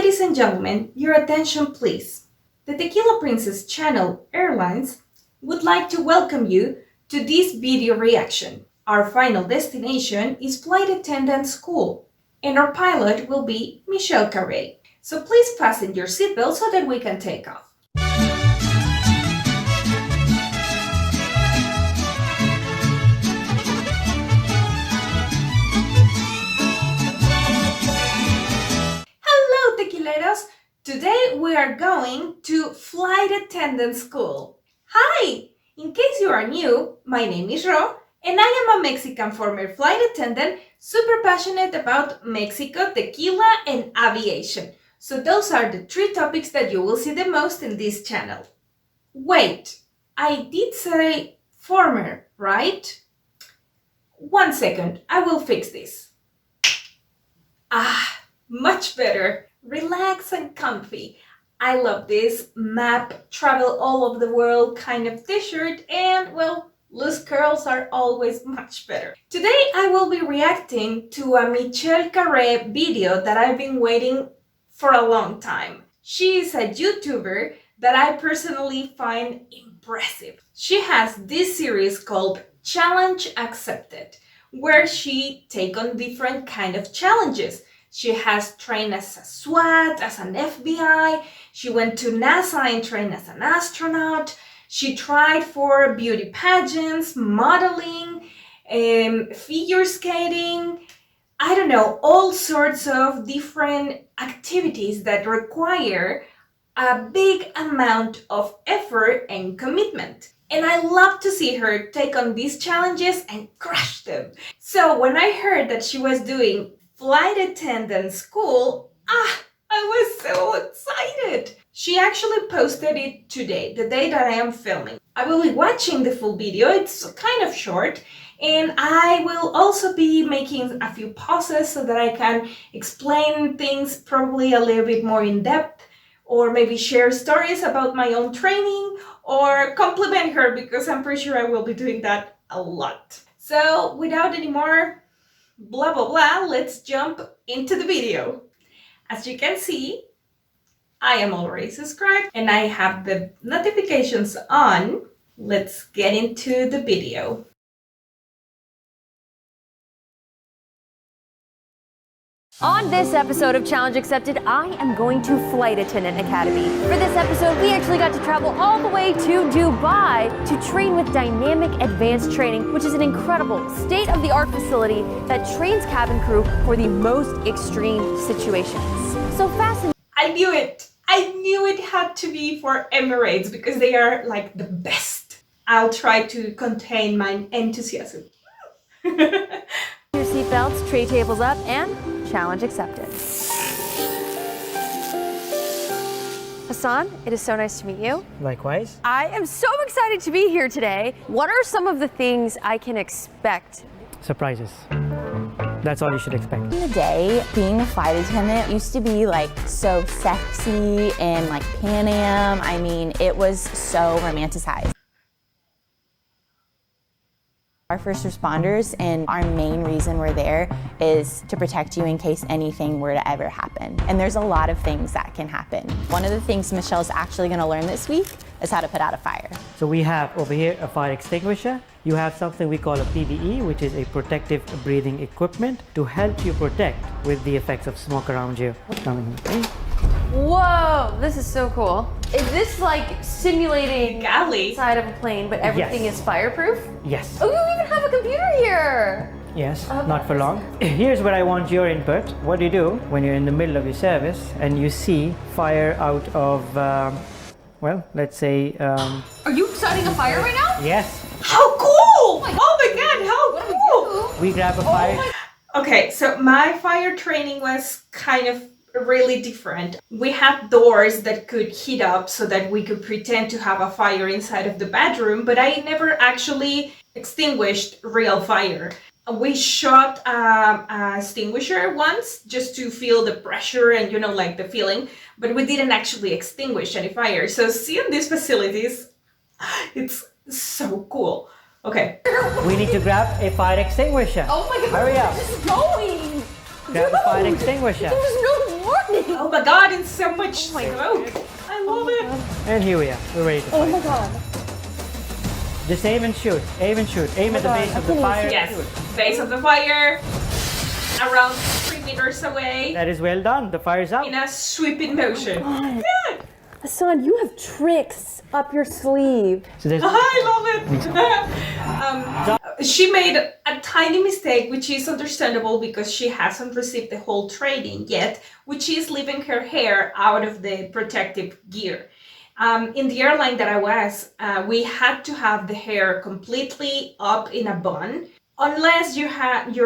Ladies and gentlemen, your attention please. The Tequila Princess Channel Airlines would like to welcome you to this video reaction. Our final destination is Flight Attendant School, and our pilot will be Michelle Carey. So please fasten your seatbelt so that we can take off. Hello, tequileros! Today we are going to Flight Attendant School. Hi! In case you are new, my name is Ro, and I am a Mexican former flight attendant, super passionate about Mexico, tequila, and aviation. So those are the three topics that you will see the most in this channel. Wait, I did say former, right? 1 second, I will fix this. Much better. Relax and comfy. I love this map, travel all over the world kind of t-shirt, and well, loose curls are always much better. Today I will be reacting to a Michelle Carey video that I've been waiting for a long time. She is a YouTuber that I personally find impressive. She has this series called Challenge Accepted, where she takes on different kind of challenges. She has trained as a SWAT, as an FBI. She went to NASA and trained as an astronaut. She tried for beauty pageants, modeling, figure skating. I don't know, all sorts of different activities that require a big amount of effort and commitment. And I love to see her take on these challenges and crush them. So when I heard that she was doing Flight Attendant School, I was so excited. She actually posted it today, the day that I am filming. I will be watching the full video, it's kind of short, and I will also be making a few pauses so that I can explain things probably a little bit more in depth, or maybe share stories about my own training, or compliment her, because I'm pretty sure I will be doing that a lot. So without any more blah blah blah, let's jump into the video. As you can see, I am already subscribed and I have the notifications on. Let's get into the video. On this episode of Challenge Accepted, I am going to Flight Attendant Academy. For this episode, we actually got to travel all the way to Dubai to train with Dynamic Advanced Training, which is an incredible state-of-the-art facility that trains cabin crew for the most extreme situations. So fasten. I knew it! I knew it had to be for Emirates because they are like the best. I'll try to contain my enthusiasm. Your seatbelts, tray tables up, and challenge accepted. Hassan, it is so nice to meet you. Likewise. I am so excited to be here today. What are some of the things I can expect? Surprises. That's all you should expect. In the day, being a flight attendant used to be like so sexy and like Pan Am. I mean, it was so romanticized. Our first responders, and our main reason we're there is to protect you in case anything were to ever happen. And there's a lot of things that can happen. One of the things Michelle's actually going to learn this week is how to put out a fire. So we have over here a fire extinguisher. You have something we call a PBE, which is a protective breathing equipment to help you protect with the effects of smoke around you. Whoa, this is so cool. Is this like simulating Galley. inside of a plane, but everything Yes. is fireproof? Yes. Oh, you even have a computer here. Yes, not for long. Here's where I want your input. What do you do when you're in the middle of your service and you see fire out of, well, let's say... Are you starting a fire right now? Yes. How cool! Oh my god, how cool! We grab a fire... Okay, so my fire training was kind of really different. We had doors that could heat up so that we could pretend to have a fire inside of the bedroom, but I never actually extinguished real fire. We shot a extinguisher once just to feel the pressure and, you know, like the feeling, but we didn't actually extinguish any fire. So seeing these facilities, it's so cool. Okay. We need to grab a fire extinguisher. Oh my god, Hurry up. this is going. Grab a fire extinguisher. There's no more happening? Oh my god, it's so much my smoke. I love it. And here we are. We're ready to fight. Oh my god. Just aim and shoot. Aim and shoot. Aim at the God, base I of the can't even fire. Yes, and shoot. base of the fire, around 3 meters away, That is well done. The fire's out. in a sweeping motion. God. Good. Hassan, you have tricks up your sleeve. So there's I love it. She made a tiny mistake, which is understandable because she hasn't received the whole training yet, which is leaving her hair out of the protective gear. In the airline that I was, we had to have the hair completely up in a bun, unless your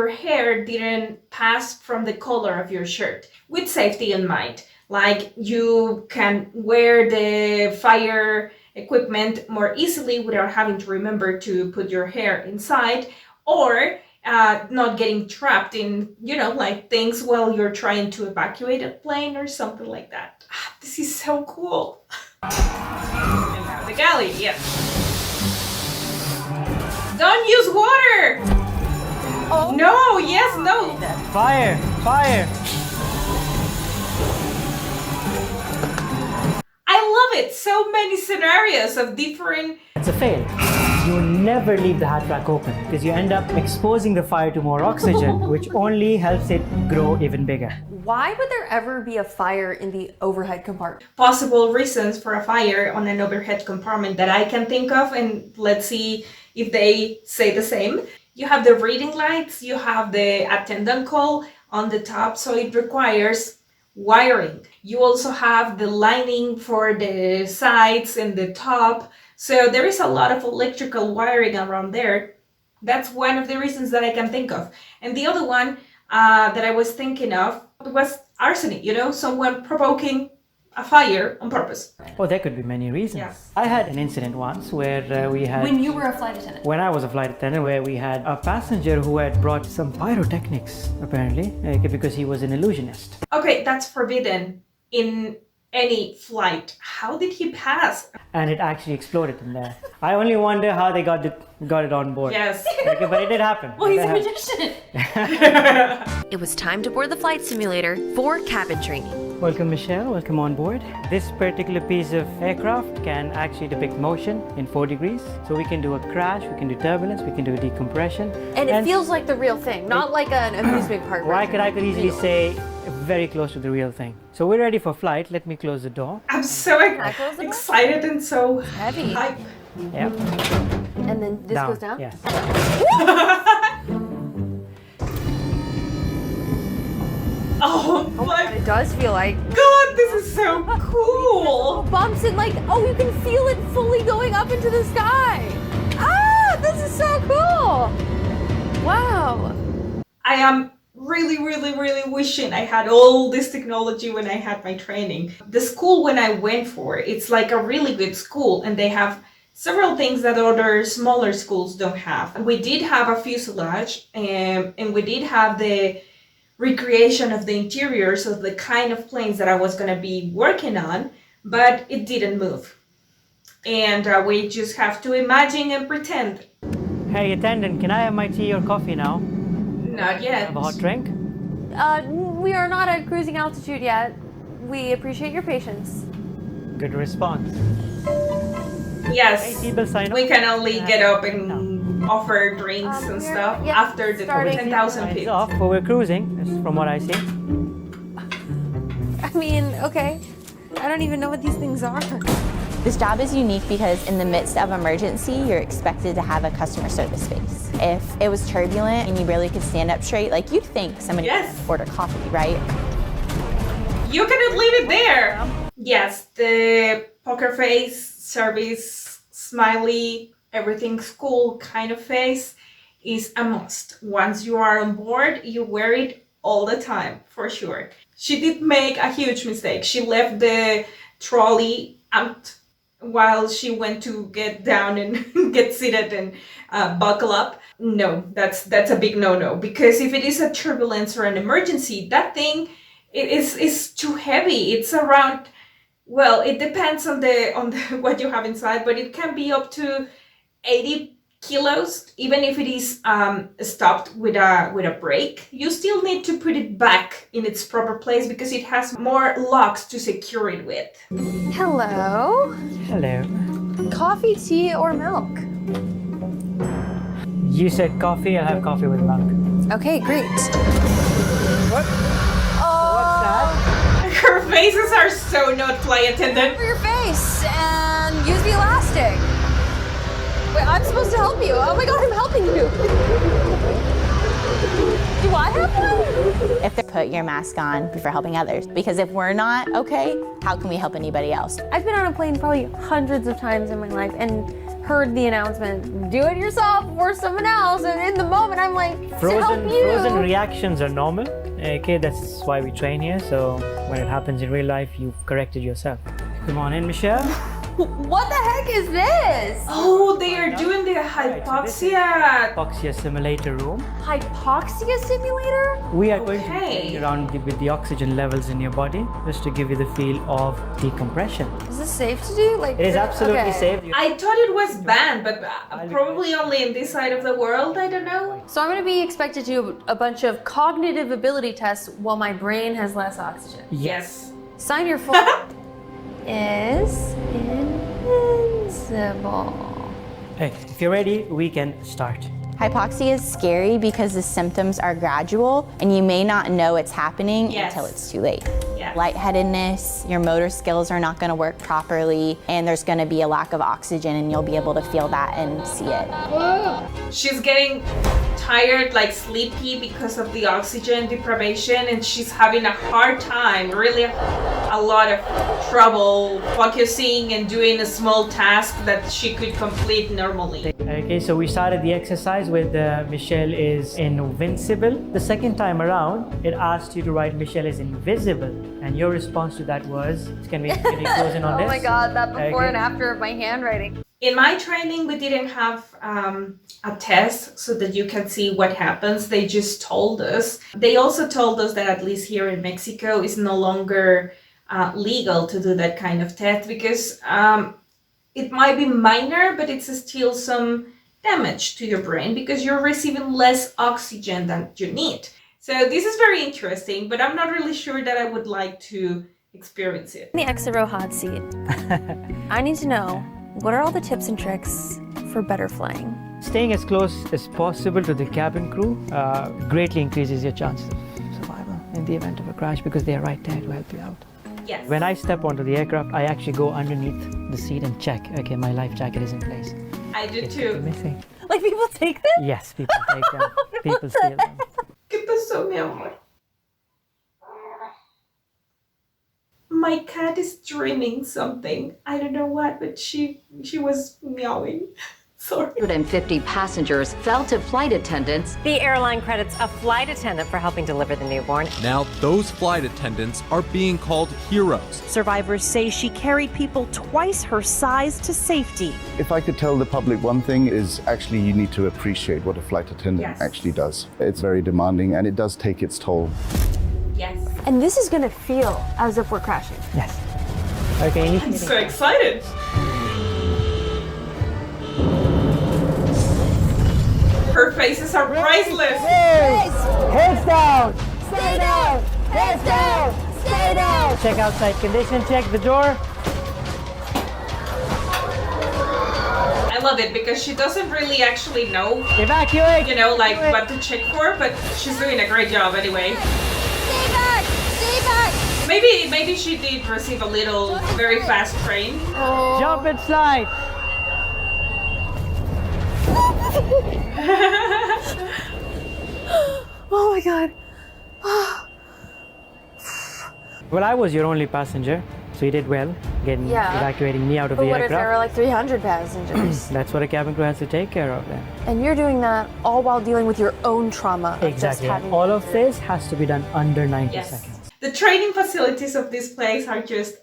hair didn't pass from the color of your shirt, with safety in mind. Like you can wear the fire equipment more easily without having to remember to put your hair inside, or not getting trapped in, like things while you're trying to evacuate a plane or something like that. This is so cool. And now the galley, yes. Don't use water! Oh. No, yes, no. fire. Fire. I love it. So many scenarios of different. It's a fail. You never leave the hat rack open because you end up exposing the fire to more oxygen, which only helps it grow even bigger. Why would there ever be a fire in the overhead compartment? Possible reasons for a fire on an overhead compartment that I can think of, and let's see if they say the same. You have the reading lights, you have the attendant call on the top, so it requires wiring. You also have the lining for the sides and the top, so there is a lot of electrical wiring around there. That's one of the reasons that I can think of. And the other one that I was thinking of was arsenic, someone provoking a fire on purpose. Oh, there could be many reasons. Yes. I had an incident once where we had... When you were a flight attendant. When I was a flight attendant, where we had a passenger who had brought some pyrotechnics, apparently, because he was an illusionist. Okay, that's forbidden in any flight. How did he pass? And it actually exploded in there. I only wonder how they got it on board. Yes. Okay, but it did happen. Well, he's It a happened. magician. It was time to board the flight simulator for cabin training. Welcome, Michelle. Welcome on board. This particular piece of aircraft can actually depict motion in 4 degrees. So we can do a crash, we can do turbulence, we can do a decompression. And it feels like the real thing, not like an amusement park. Or I version. could easily say very close to the real thing. So we're ready for flight. Let me close the door. I'm so close the door? excited and so Heavy. hype. Yeah. And then this goes down? Yes. Oh my It does feel like god, this is so cool. bumps and like, oh, you can feel it fully going up into the sky. Ah, this is so cool. Wow. I am really wishing I had all this technology when I had my training. The school when I went for, it's like a really good school, and they have several things that other smaller schools don't have. We did have a fuselage, and we did have the recreation of the interiors of the kind of planes that I was going to be working on, but it didn't move. And we just have to imagine and pretend. Hey, attendant, can I have my tea or coffee now? Not yet. Have a hot drink? We are not at cruising altitude yet. We appreciate your patience. Good response. Yes. People sign up. We can only get up and offer drinks and we're- stuff yeah, after the starting- 10,000 It's feet. off, but we're cruising, from what I see. I mean, okay. I don't even know what these things are. This job is unique because in the midst of emergency, you're expected to have a customer service face. If it was turbulent and you barely could stand up straight, like you'd think somebody Yes. would order coffee, right? You cannot leave it there. Yes, the poker face, service, smiley, everything's cool kind of face is a must. Once you are on board, you wear it all the time, for sure. She did make a huge mistake. She left the trolley out while she went to get down and get seated and buckle up. No, that's a big no-no, because if it is a turbulence or an emergency, that thing is too heavy. It's around, well, it depends on the what you have inside, but it can be up to 80 kilos, even if it is stopped with a brake, you still need to put it back in its proper place because it has more locks to secure it with. Hello. Hello. Coffee, tea, or milk? You said coffee, I'll have coffee with milk. Okay, great. What? What's that? Her faces are so not flight attendant. For your face and use the elastic. Wait, I'm supposed to help you. Oh my god, I'm helping you. Do I have to? If they put your mask on for helping others, because if we're not okay, how can we help anybody else? I've been on a plane probably hundreds of times in my life and heard the announcement, do it yourself or someone else, and in the moment I'm like, to help you. Frozen reactions are normal. Okay, that's why we train here. So when it happens in real life, you've corrected yourself. Come on in, Michelle. What the heck is this? Oh, they are doing the hypoxia. Hypoxia simulator room. Hypoxia simulator? We are going to Okay. play around with the oxygen levels in your body just to give you the feel of decompression. Is this safe to do? Like, It is absolutely okay. safe. I thought it was banned, but probably only in this side of the world. I don't know. So I'm going to be expected to do a bunch of cognitive ability tests while my brain has less oxygen. Yes. Sign your phone is invincible. Okay, if you're ready, we can start. Hypoxia is scary because the symptoms are gradual and you may not know it's happening Yes. until it's too late. Yeah. Lightheadedness, your motor skills are not going to work properly, and there's going to be a lack of oxygen, and you'll be able to feel that and see it. She's getting tired, like sleepy because of the oxygen deprivation, and she's having a hard time, really a lot of trouble focusing and doing a small task that she could complete normally. Okay, so we started the exercise with Michelle is invincible. The second time around, it asked you to write Michelle is invisible, and your response to that was, can we close in on Oh this? my god, that before Okay. and after of my handwriting. In my training, we didn't have a test so that you can see what happens. They just told us. They also told us that at least here in Mexico, it's no longer legal to do that kind of test because it might be minor, but it's still some damage to your brain because you're receiving less oxygen than you need. So this is very interesting, but I'm not really sure that I would like to experience it. The exit row hot seat. I need to know, what are all the tips and tricks for better flying? Staying as close as possible to the cabin crew greatly increases your chances of survival in the event of a crash because they are right there to help you out. Yes. When I step onto the aircraft, I actually go underneath the seat and check, okay, my life jacket is in place. I do It's too. missing. Like people take them? Yes, people take them. People steal them. ¿Qué pasó, mi amor? My cat is dreaming something. I don't know what, but she was meowing. Sorry. 150 passengers fell to flight attendants. The airline credits a flight attendant for helping deliver the newborn. Now, those flight attendants are being called heroes. Survivors say she carried people twice her size to safety. If I could tell the public one thing is actually you need to appreciate what a flight attendant Yes. actually does. It's very demanding and it does take its toll. Yes. And this is gonna feel as if we're crashing. Yes. Okay, I'm so excited. Her faces are priceless. heads down! Stay down! Heads down! Stay down! Check outside condition, check the door. I love it because she doesn't really actually know, Evacuate! you know, like what to check for, but she's doing a great job anyway. Stay back! Stay back! Maybe she did receive a little very fast train. Jump and slide! Oh my god. Well, I was your only passenger, so you did well getting evacuating me out of But the what if there aircraft. were like 300 passengers? That's what a cabin crew has to take care of then. And you're doing that all while dealing with your own trauma of just Exactly. having All of this has to be done under 90 Yes. seconds. The training facilities of this place are just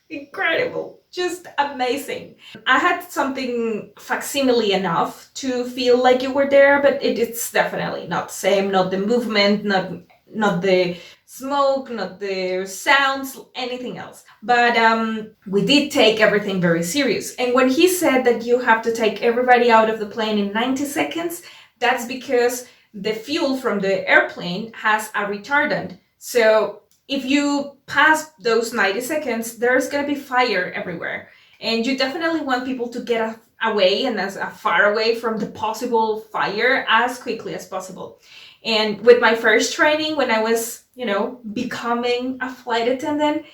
incredible, just amazing. I had something facsimile enough to feel like you were there, but it's definitely not the same, not the movement, not the smoke, not the sounds, anything else. But we did take everything very serious. And when he said that you have to take everybody out of the plane in 90 seconds, that's because the fuel from the airplane has a retardant. So if you pass those 90 seconds, there's going to be fire everywhere. And you definitely want people to get away and as far away from the possible fire as quickly as possible. And with my first training, when I was, becoming a flight attendant,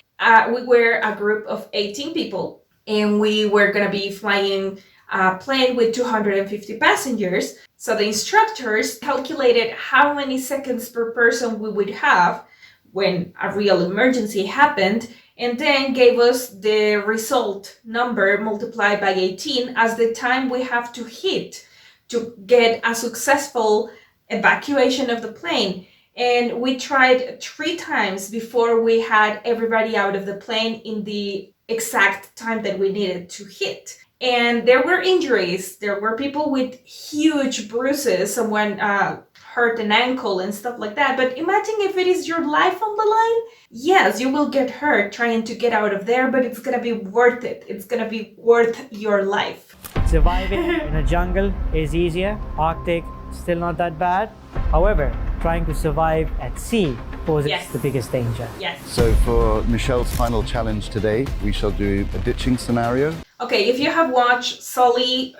we were a group of 18 people, and we were going to be flying a plane with 250 passengers. So the instructors calculated how many seconds per person we would have when a real emergency happened, and then gave us the result number multiplied by 18 as the time we have to hit to get a successful evacuation of the plane. And we tried 3 times before we had everybody out of the plane in the exact time that we needed to hit. And there were injuries. There were people with huge bruises. Someone hurt an ankle and stuff like that. But imagine if it is your life on the line. Yes, you will get hurt trying to get out of there, but it's going to be worth it. It's going to be worth your life. Surviving in a jungle is easier. Arctic, still not that bad. However, trying to survive at sea poses the biggest danger. Yes. So for Michelle's final challenge today, we shall do a ditching scenario. Okay, if you have watched Sully,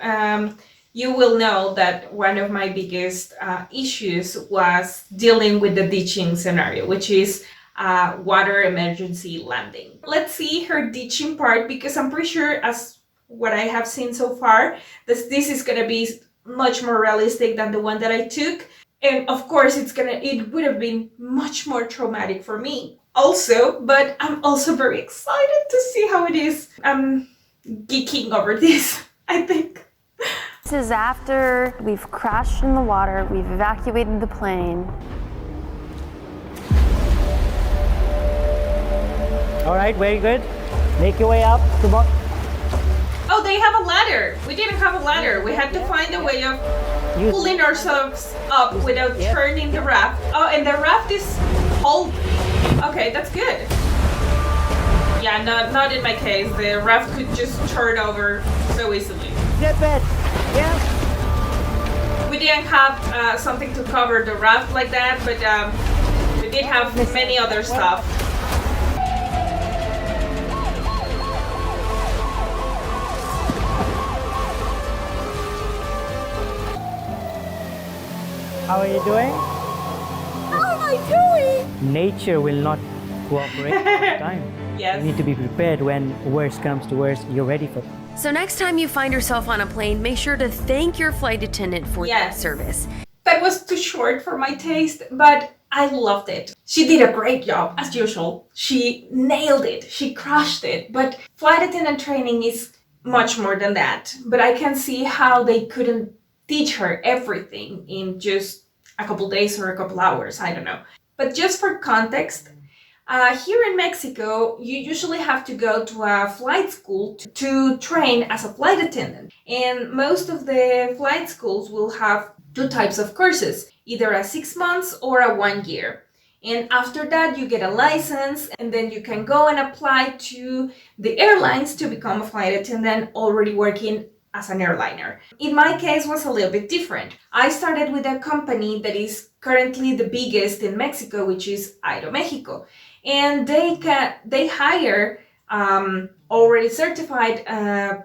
you will know that one of my biggest issues was dealing with the ditching scenario, which is water emergency landing. Let's see her ditching part, because I'm pretty sure, as what I have seen so far, this is going to be much more realistic than the one that I took. And of course, it would have been much more traumatic for me also, but I'm also very excited to see how it is. I'm geeking over this, I think. This is after we've crashed in the water, we've evacuated the plane. All right, very good. Make your way up. Come on. Oh, they have a ladder. We didn't have a ladder. We had to find a way of pulling ourselves up without turning the raft. Oh, and the raft is hold. Okay, that's good. Yeah, not in my case. The raft could just turn over so easily. Get it. Yeah. We didn't have something to cover the raft like that, but we did have many other stuff. How are you doing? How am I doing? Nature will not cooperate all the time. Yes. You need to be prepared when worst comes to worst. You're ready for it. So next time you find yourself on a plane, make sure to thank your flight attendant for that service. That was too short for my taste, but I loved it. She did a great job, as usual. She nailed it. She crushed it. But flight attendant training is much more than that. But I can see how they couldn't teach her everything in just a couple days or a couple hours. I don't know. But just for context, here in Mexico, you usually have to go to a flight school to train as a flight attendant. And most of the flight schools will have 2 types of courses, either a 6 months or a 1 year. And after that, you get a license, and then you can go and apply to the airlines to become a flight attendant already working as an airliner. In my case, was a little bit different. I started with a company that is currently the biggest in Mexico, which is Aeromexico. And they hire already certified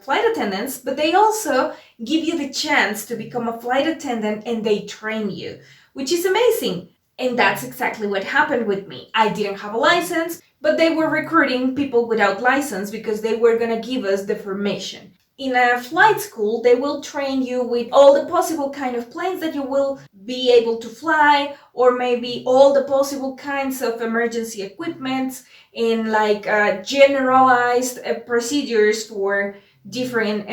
flight attendants, but they also give you the chance to become a flight attendant, and they train you, which is amazing. And that's exactly what happened with me. I didn't have a license, but they were recruiting people without license because they were going to give us the formation. In a flight school, they will train you with all the possible kind of planes that you will be able to fly, or maybe all the possible kinds of emergency equipment and like generalized procedures for different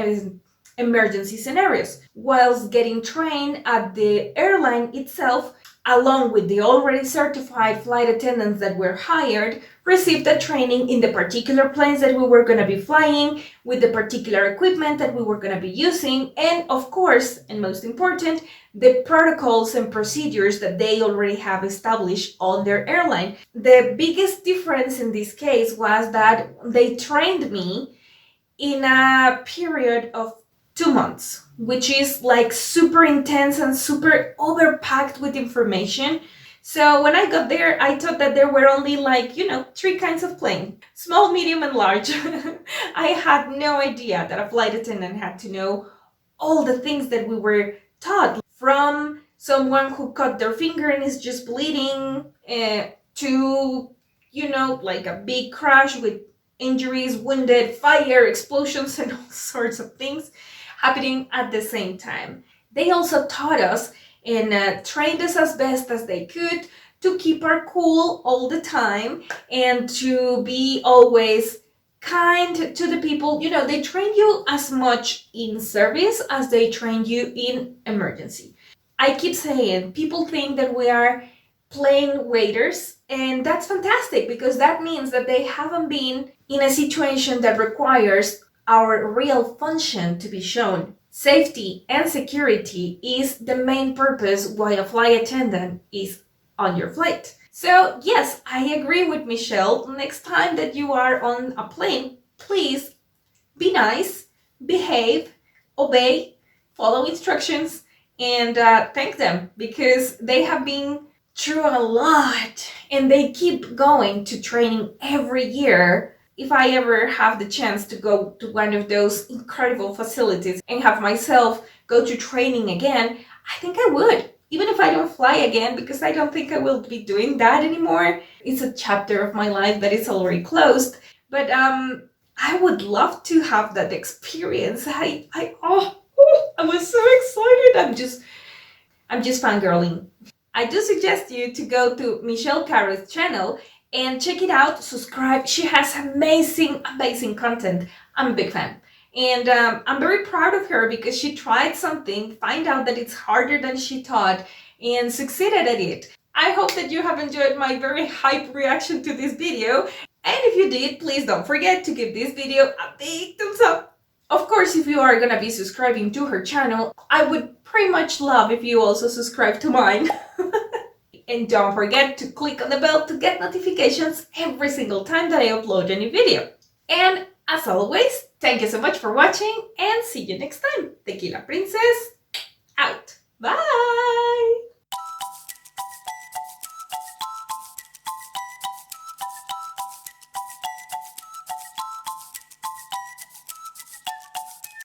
emergency scenarios. Whilst getting trained at the airline itself, along with the already certified flight attendants that were hired, received the training in the particular planes that we were going to be flying, with the particular equipment that we were going to be using, and of course, and most important, the protocols and procedures that they already have established on their airline. The biggest difference in this case was that they trained me in a period of 2 months, which is like super intense and super overpacked with information. So when I got there, I thought that there were only 3 kinds of plane: small, medium, and large. I had no idea that a flight attendant had to know all the things that we were taught, from someone who cut their finger and is just bleeding to, like a big crash with injuries, wounded, fire, explosions, and all sorts of things happening at the same time. They also taught us and trained us as best as they could to keep our cool all the time and to be always kind to the people. They train you as much in service as they train you in emergency. I keep saying, people think that we are plane waiters, and that's fantastic because that means that they haven't been in a situation that requires our real function to be shown. Safety and security is the main purpose why a flight attendant is on your flight. So yes, I agree with Michelle. Next time that you are on a plane, please be nice, behave, obey, follow instructions, and thank them, because they have been through a lot and they keep going to training every year. If I ever have the chance to go to one of those incredible facilities and have myself go to training again, I think I would. Even if I don't fly again, because I don't think I will be doing that anymore. It's a chapter of my life that is already closed. But I would love to have that experience. I was so excited. I'm just fangirling. I do suggest you to go to Michelle Caro's channel and check it out, subscribe. She has amazing content. I'm a big fan. And I'm very proud of her because she tried something, find out that it's harder than she thought, and succeeded at it. I hope that you have enjoyed my very hype reaction to this video. And if you did, please don't forget to give this video a big thumbs up. Of course, if you are gonna be subscribing to her channel, I would pretty much love if you also subscribe to mine. And don't forget to click on the bell to get notifications every single time that I upload a new video. And as always, thank you so much for watching and see you next time. Tequila Princess, out. Bye!